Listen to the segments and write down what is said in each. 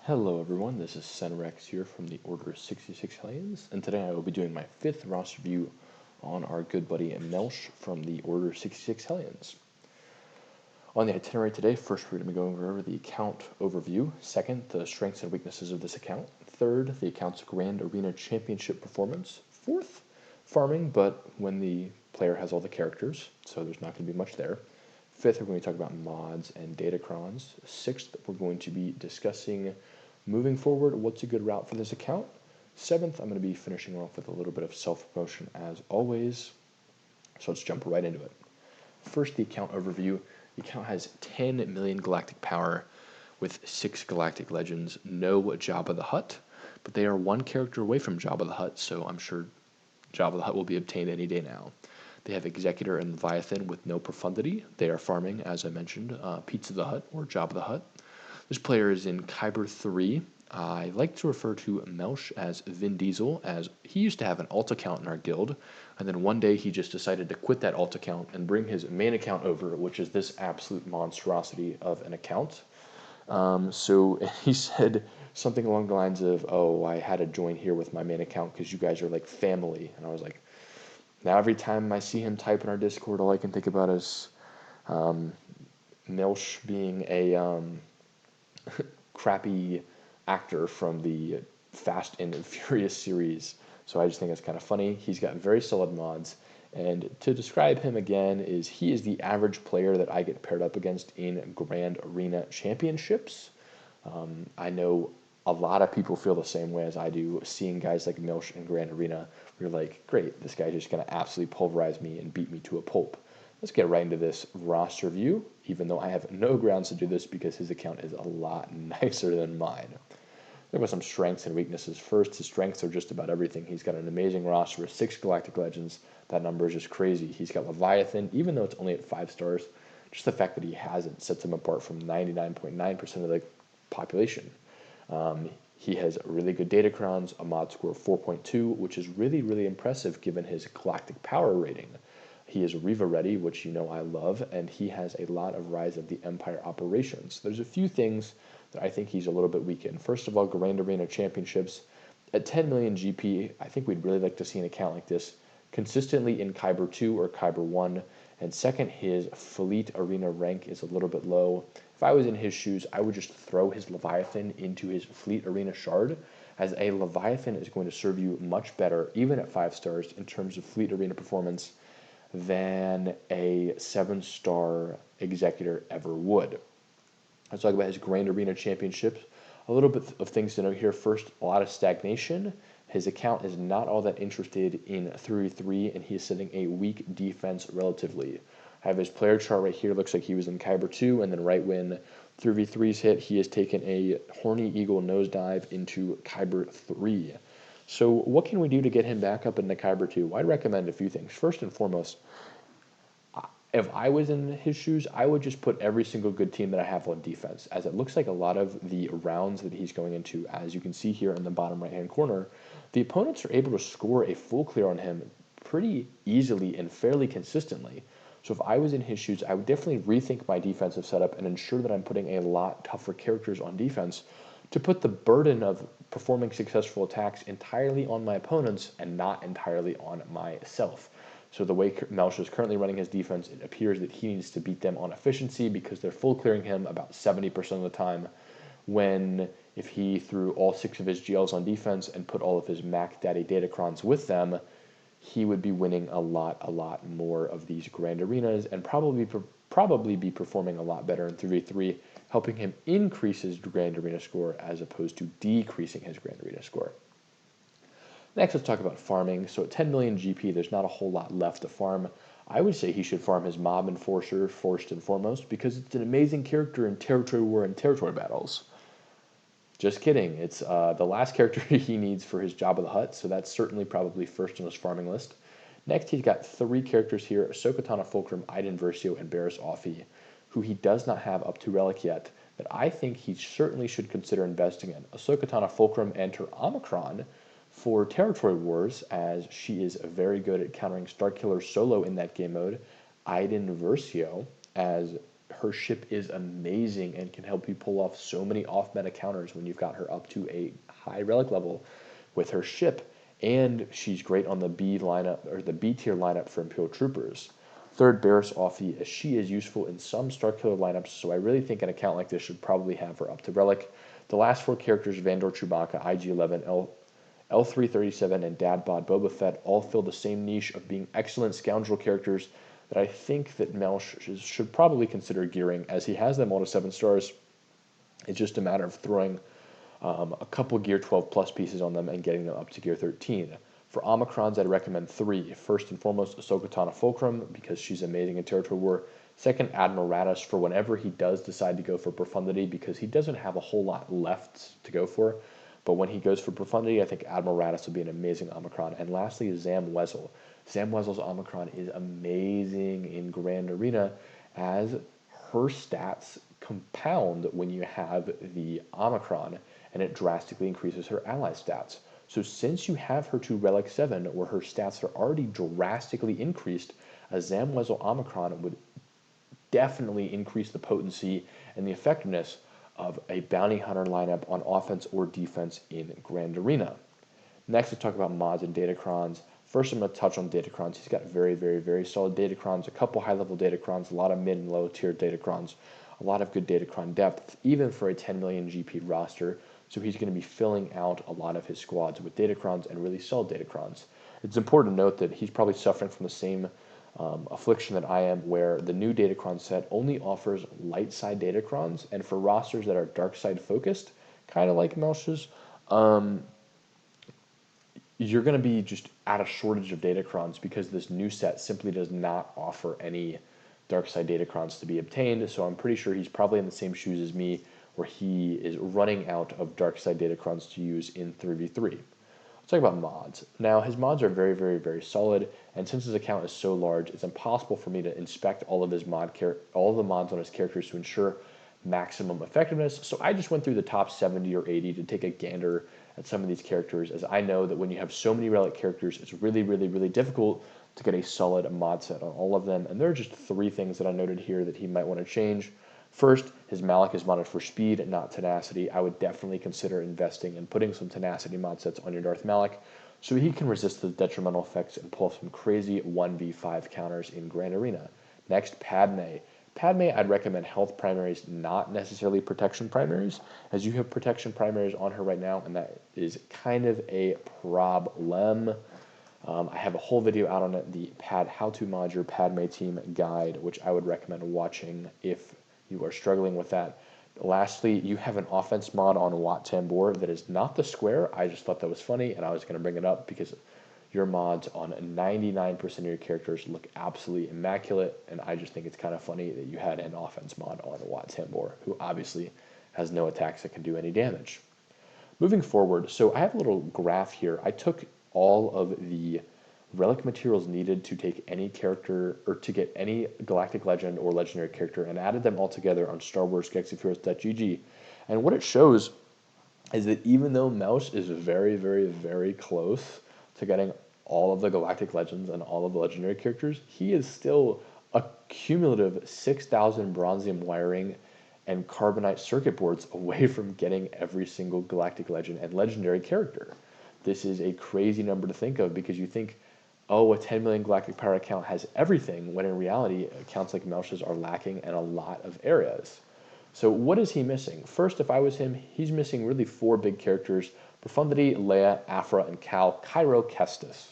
Hello everyone, this is Senrex here from the Order 66 Hellions, and today I will be doing my 5th roster review on our good buddy Melch from the Order 66 Hellions. On the itinerary today, first we're going to be going over the account overview, second, the strengths and weaknesses of this account, third, the account's Grand Arena Championship performance, fourth, farming, but when the player has all the characters, so there's not going to be much there. Fifth, we're going to talk about mods and Datacrons. Sixth, we're going to be discussing moving forward what's a good route for this account. Seventh, I'm going to be finishing off with a little bit of self-promotion as always. So let's jump right into it. First, the account overview. The account has 10 million galactic power with 6 galactic legends, no Jabba the Hutt, but they are one character away from Jabba the Hutt, so I'm sure Jabba the Hutt will be obtained any day now. They have Executor and Leviathan with no profundity. They are farming, as I mentioned, Pizza the Hutt or Jabba the Hutt. This player is in Kyber 3. I like to refer to Melch as Vin Diesel, as he used to have an alt account in our guild, and then one day he just decided to quit that alt account and bring his main account over, which is this absolute monstrosity of an account. So he said something along the lines of, "Oh, I had to join here with my main account because you guys are like family," and I was like, now every time I see him type in our Discord, all I can think about is Melch being a crappy actor from the Fast and Furious series. So I just think it's kind of funny. He's got very solid mods. And to describe him again is he is the average player that I get paired up against in Grand Arena Championships. I know a lot of people feel the same way as I do, seeing guys like Melch in Grand Arena. We're like, great, this guy's just going to absolutely pulverize me and beat me to a pulp. Let's get right into this roster view, even though I have no grounds to do this because his account is a lot nicer than mine. There were some strengths and weaknesses. First, his strengths are just about everything. He's got an amazing roster with 6 Galactic Legends. That number is just crazy. He's got Leviathan, even though it's only at 5 stars. Just the fact that he has it sets him apart from 99.9% of the population. He has really good Datacrons, a mod score of 4.2, which is really, really impressive given his galactic power rating. He is Riva ready, which you know I love, and he has a lot of Rise of the Empire operations. There's a few things that I think he's a little bit weak in. First of all, Grand Arena Championships. At 10 million GP, I think we'd really like to see an account like this consistently in Kyber 2 or Kyber 1. And second, his Fleet Arena rank is a little bit low. If I was in his shoes, I would just throw his Leviathan into his Fleet Arena shard, as a Leviathan is going to serve you much better, even at 5 stars, in terms of Fleet Arena performance than a 7-star Executor ever would. Let's talk about his Grand Arena Championships. A little bit of things to note here. First, a lot of stagnation. His account is not all that interested in 3v3, and he is setting a weak defense relatively. I have his player chart right here. Looks like he was in Kyber 2, and then right when 3v3s hit, he has taken a Horny Eagle nosedive into Kyber 3. So what can we do to get him back up into Kyber 2? Well, I'd recommend a few things. First and foremost, if I was in his shoes, I would just put every single good team that I have on defense, as it looks like a lot of the rounds that he's going into, as you can see here in the bottom right-hand corner, the opponents are able to score a full clear on him pretty easily and fairly consistently. So if I was in his shoes, I would definitely rethink my defensive setup and ensure that I'm putting a lot tougher characters on defense to put the burden of performing successful attacks entirely on my opponents and not entirely on myself. So the way Melch is currently running his defense, it appears that he needs to beat them on efficiency because they're full clearing him about 70% of the time, when if he threw all 6 of his GLs on defense and put all of his Mac Daddy Datacrons with them, he would be winning a lot more of these Grand Arenas and probably be performing a lot better in 3v3, helping him increase his Grand Arena score as opposed to decreasing his Grand Arena score. Next, let's talk about farming. So at 10 million GP, there's not a whole lot left to farm. I would say he should farm his Mob Enforcer first and foremost, because it's an amazing character in territory war and territory battles. Just kidding. It's the last character he needs for his Jabba the Hutt, so that's certainly probably first on his farming list. Next, he's got 3 characters here, Ahsoka Tano Fulcrum, Iden Versio, and Barriss Offee, who he does not have up to Relic yet, that I think he certainly should consider investing in. Ahsoka Tano Fulcrum and her Omicron for Territory Wars, as she is very good at countering Starkiller solo in that game mode. Iden Versio, as her ship is amazing and can help you pull off so many off-meta counters when you've got her up to a high relic level with her ship, and she's great on the B lineup, or the B tier lineup for Imperial Troopers. Third, Barriss Offee, as she is useful in some Starkiller lineups, so I really think an account like this should probably have her up to relic. The last 4 characters, Vandor Chewbacca, IG-11, L337, and Dad Bod Boba Fett, all fill the same niche of being excellent scoundrel characters that I think that Melch should probably consider gearing, as he has them all to 7 stars. It's just a matter of throwing a couple Gear 12 plus pieces on them and getting them up to Gear 13. For Omicrons, I'd recommend 3. First and foremost, Ahsoka Tano Fulcrum, because she's amazing in Territory War. Second, Admiral Raddus, for whenever he does decide to go for Profundity, because he doesn't have a whole lot left to go for. But when he goes for Profundity, I think Admiral Raddus will be an amazing Omicron. And lastly, Zam Wesell. Zam Wesell's Omicron is amazing in Grand Arena, as her stats compound when you have the Omicron, and it drastically increases her ally stats. So since you have her to Relic 7, where her stats are already drastically increased, a Zam Wesell Omicron would definitely increase the potency and the effectiveness of a bounty hunter lineup on offense or defense in Grand Arena. Next, let's talk about mods and Datacrons. First, I'm going to touch on Datacrons. He's got very, very, very solid Datacrons, a couple high-level Datacrons, a lot of mid and low-tier Datacrons, a lot of good Datacron depth, even for a 10 million GP roster. So he's going to be filling out a lot of his squads with Datacrons and really solid Datacrons. It's important to note that he's probably suffering from the same affliction that I am, where the new Datacron set only offers light side Datacrons, and for rosters that are dark side focused, kind of like Melch's, you're going to be just at a shortage of Datacrons because this new set simply does not offer any dark side Datacrons to be obtained. So I'm pretty sure he's probably in the same shoes as me, where he is running out of dark side Datacrons to use in 3v3. Let's talk about mods. Now, his mods are very, very, very solid, and since his account is so large, it's impossible for me to inspect all of the mods on his characters to ensure maximum effectiveness. So I just went through the top 70 or 80 to take a gander at some of these characters, as I know that when you have so many relic characters, it's really, really, really difficult to get a solid mod set on all of them. And there are just 3 things that I noted here that he might want to change. First, his Malak is modded for speed, not tenacity. I would definitely consider investing and putting some tenacity mod sets on your Darth Malak so he can resist the detrimental effects and pull some crazy 1v5 counters in Grand Arena. Next, Padme. Padme, I'd recommend health primaries, not necessarily protection primaries, as you have protection primaries on her right now, and that is kind of a problem. I have a whole video out on it, the How to Mod Your Padme Team guide, which I would recommend watching if you are struggling with that. Lastly, you have an offense mod on Wat Tambor that is not the square. I just thought that was funny, and I was going to bring it up because your mods on 99% of your characters look absolutely immaculate, and I just think it's kind of funny that you had an offense mod on Wat Tambor, who obviously has no attacks that can do any damage. Moving forward, so I have a little graph here. I took all of the relic materials needed to take any character, or to get any galactic legend or legendary character, and added them all together on Star Wars GalaxyHeroes.gg. And what it shows is that even though Melch is very, very, very close to getting all of the galactic legends and all of the legendary characters, he is still a cumulative 6,000 bronzium wiring and carbonite circuit boards away from getting every single galactic legend and legendary character. This is a crazy number to think of, because you think, oh, a 10 million galactic power account has everything, when in reality, accounts like Melch's are lacking in a lot of areas. So what is he missing? First, if I was him, he's missing really 4 big characters: Profundity, Leia, Aphra, and Cairo Kestis.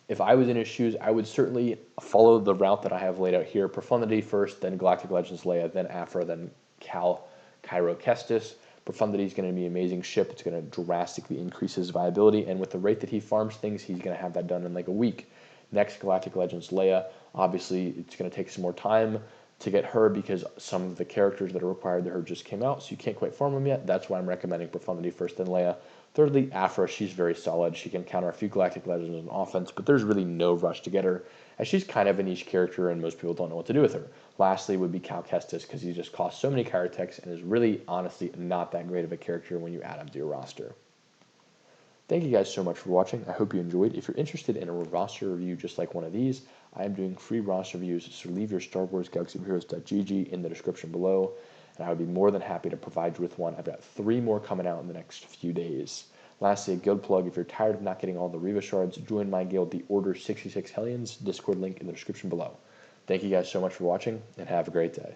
If I was in his shoes, I would certainly follow the route that I have laid out here: Profundity first, then Galactic Legends Leia, then Aphra, then Cairo Kestis. Profundity is going to be an amazing ship. It's going to drastically increase his viability, and with the rate that he farms things, he's going to have that done in like a week. Next, Galactic Legends Leia. Obviously, it's going to take some more time to get her, because some of the characters that are required to her just came out, so you can't quite farm them yet. That's why I'm recommending Profundity first, then Leia. Thirdly, Aphra. She's very solid. She can counter a few Galactic Legends on offense, but there's really no rush to get her, as she's kind of a niche character and most people don't know what to do with her. Lastly would be Cal Kestis, because he just costs so many Chirotechs and is really, honestly, not that great of a character when you add him to your roster. Thank you guys so much for watching. I hope you enjoyed. If you're interested in a roster review just like one of these, I am doing free roster reviews, so leave your Star Wars Galaxy of Heroes.gg in the description below, and I would be more than happy to provide you with one. I've got 3 more coming out in the next few days. Lastly, a guild plug. If you're tired of not getting all the Reva shards, join my guild, the Order 66 Hellions. Discord link in the description below. Thank you guys so much for watching, and have a great day.